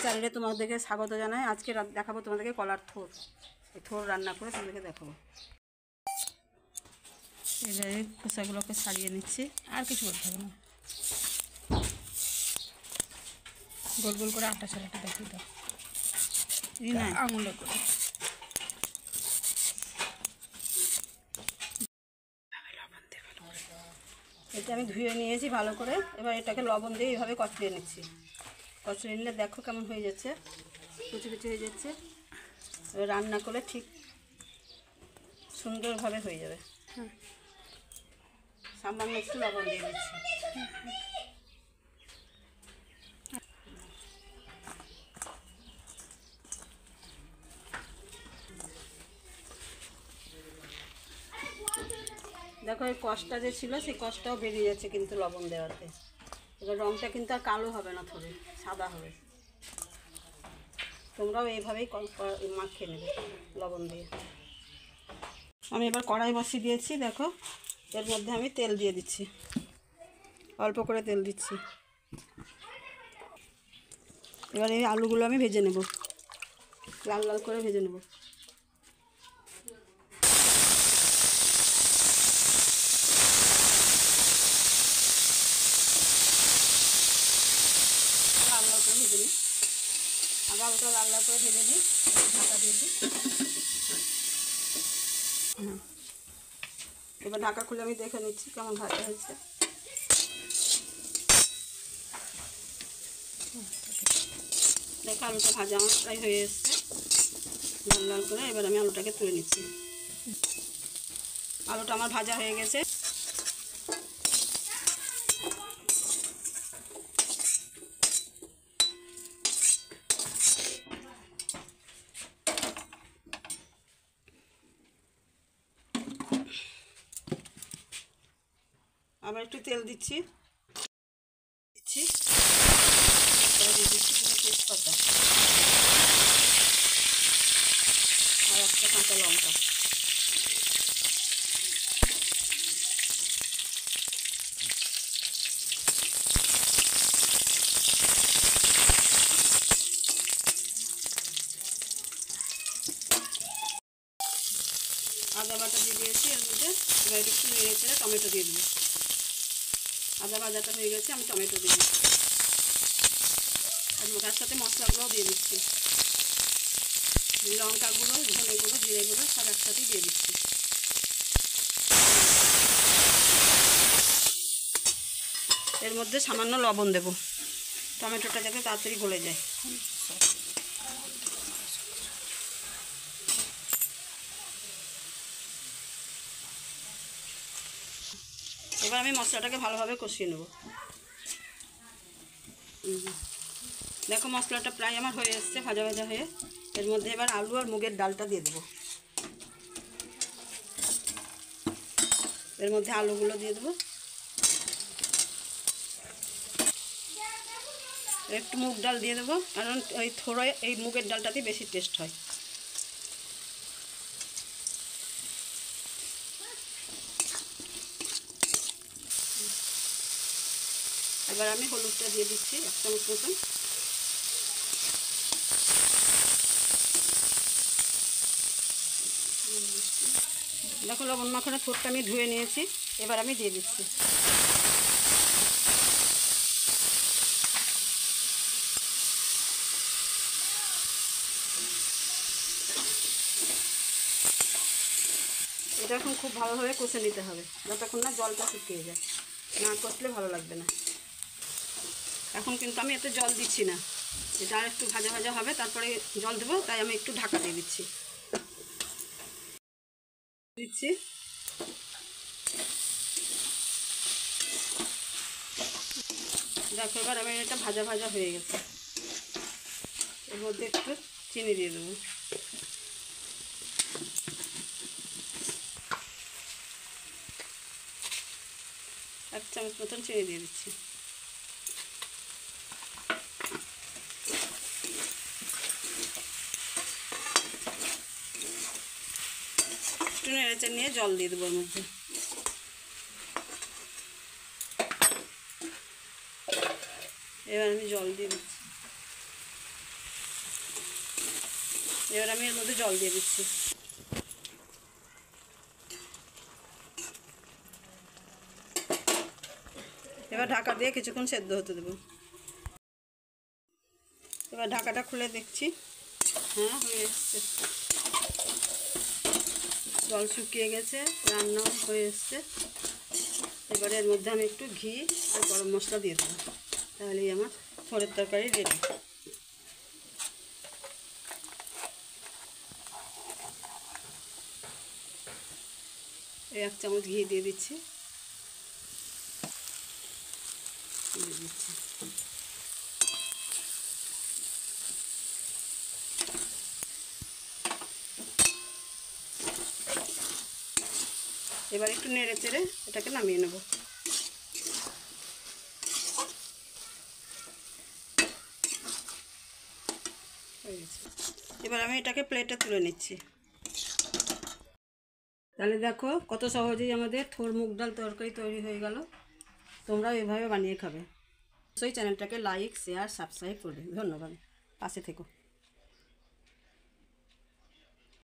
চ্যানেলে তোমাদেরকে স্বাগত জানাই। আজকে দেখাবো তোমাদেরকে কলার থোর। এই থোর রান্না করে তোমাদেরকে দেখাবো। এবারে খোসাগুলোকে ছাড়িয়ে নিচ্ছি, আর কিছু করতে হবে না। গোল গোল করে আটা ছাড়াটা দেখিয়ে দাও, না আঙুলে করে। এটা আমি ধুয়ে নিয়েছি ভালো করে। এবার এটাকে লবণ দিয়ে এইভাবে কচলিয়ে নিচ্ছি। কচলিয়ে নিলে দেখো কেমন হয়ে যাচ্ছে, কুচি কুচি হয়ে যাচ্ছে। এবার রান্না করলে ঠিক সুন্দরভাবে হয়ে যাবে। সামান্য একটু লবণ দিয়ে দিচ্ছি। দেখো এই কষটা যে ছিল সেই কষটাও বেরিয়ে যাচ্ছে কিন্তু লবণ দেওয়াতে। এবার রঙটা কিন্তু আর কালো হবে না, থোড়ে সাদা হবে। তোমরাও এইভাবেই মাখিয়ে নেবে লবণ দিয়ে। আমি এবার কড়াই বসিয়ে দিয়েছি। দেখো এর মধ্যে আমি তেল দিয়ে দিচ্ছি, অল্প করে তেল দিচ্ছি। এবার এই আলুগুলো আমি ভেজে নেব, লাল লাল করে ভেজে নেব। লাল লাল করে ভেজে নিই, আবার আলুটা লাল লাল করে ভেজে নিই। ঢাকা দিয়ে দিই। এবার ঢাকা খুলে আমি দেখে নিচ্ছি কেমন ভাজা হয়েছে। দেখো আলুটা ভাজা আমার প্রায় হয়ে এসছে লাল লাল করে। এবার আমি আলুটাকে তুলে নিচ্ছি। আলুটা আমার ভাজা হয়ে গেছে। আবার একটু তেল দিচ্ছি তেজপাতা আর একটা কাঁচা লঙ্কা। আদা বাটা দিয়ে দিয়েছি এর মধ্যে। এবার একটু নেড়ে চেড়ে টমেটো দিয়ে দেবো। আদা ভাজাটা হয়ে গেছে, আমি টমেটো দিয়ে দিচ্ছি। আর তার সাথে মশলাগুলোও দিয়ে দিচ্ছি, লঙ্কা গুঁড়ো, ধনে গুঁড়ো, জিরে গুঁড়ো সব একসাথেই দিয়ে দিচ্ছি। এর মধ্যে সামান্য লবণ দেব, টমেটোটা যাতে তাড়াতাড়ি গলে যায়। এবার আমি মশলাটাকে ভালোভাবে কষিয়ে নেব। দেখো মশলাটা প্রায় আমার হয়ে এসছে ভাজা ভাজা হয়ে। এর মধ্যে এবার আলু আর মুগের ডালটা দিয়ে দেবো। এর মধ্যে আলুগুলো দিয়ে দেবো, একটু মুগ ডাল দিয়ে দেবো, কারণ ওই থোড়ো এই মুগের ডালটাতেই বেশি টেস্ট হয়। এবার আমি হলুদটা দিয়ে দিচ্ছি 1 চামচ মতন। দেখো লবণ মাখানো থোরটা আমি ধুয়ে নিয়েছি, এবার আমি দিয়ে দিচ্ছি। এটা এখন খুব ভালোভাবে কষে নিতে হবে, যতক্ষণ না জলটা শুকিয়ে যায়। না কষলে ভালো লাগবে না। এখন কিন্তু আমি এতে জল দিচ্ছি না, এটা আর একটু ভাজা ভাজা হবে তারপরে জল দেবো, তাই আমি একটু ঢাকা দিয়ে দিচ্ছি। দেখো এবার আমি এটা ভাজা ভাজা হয়ে গেছে। এর মধ্যে একটু চিনি দিয়ে দেবো, 1 চামচ মতন চিনি দিয়ে দিচ্ছি। একটু নেড়েচে নিয়ে জল দিয়ে দেবো এর মধ্যে। এবার আমি জল দিয়ে দিচ্ছি। এবার আমি এর মধ্যে জল দিয়ে দিচ্ছি। এবার ঢাকা দিয়ে কিছুক্ষণ সেদ্ধ হতে দেবো। এবার ঢাকাটা খুলে দেখছি, হ্যাঁ হয়ে এসছে, জল শুকিয়ে গেছে, রান্নাও হয়ে এসছে। এবারে এর মধ্যে আমি একটু ঘি আর গরম মশলা দিয়ে দেবো, তাহলেই আমার থোড়ের তরকারি রেডি। এই 1 চামচ ঘি দিয়ে দিচ্ছি, এবার একটু নেড়ে চেড়ে এটাকে নামিয়ে নেব। হয়ে গেছে, এবার আমি এটাকে প্লেটে তুলে নিচ্ছি। তাহলে দেখো কত সহজেই আমাদের থোর মুগ ডাল তরকারি তৈরি হয়ে গেল। তোমরাও এভাবে বানিয়ে খাবে। অবশ্যই চ্যানেলটাকে লাইক, শেয়ার, সাবস্ক্রাইব করবে। ধন্যবাদ, পাশে থেকো।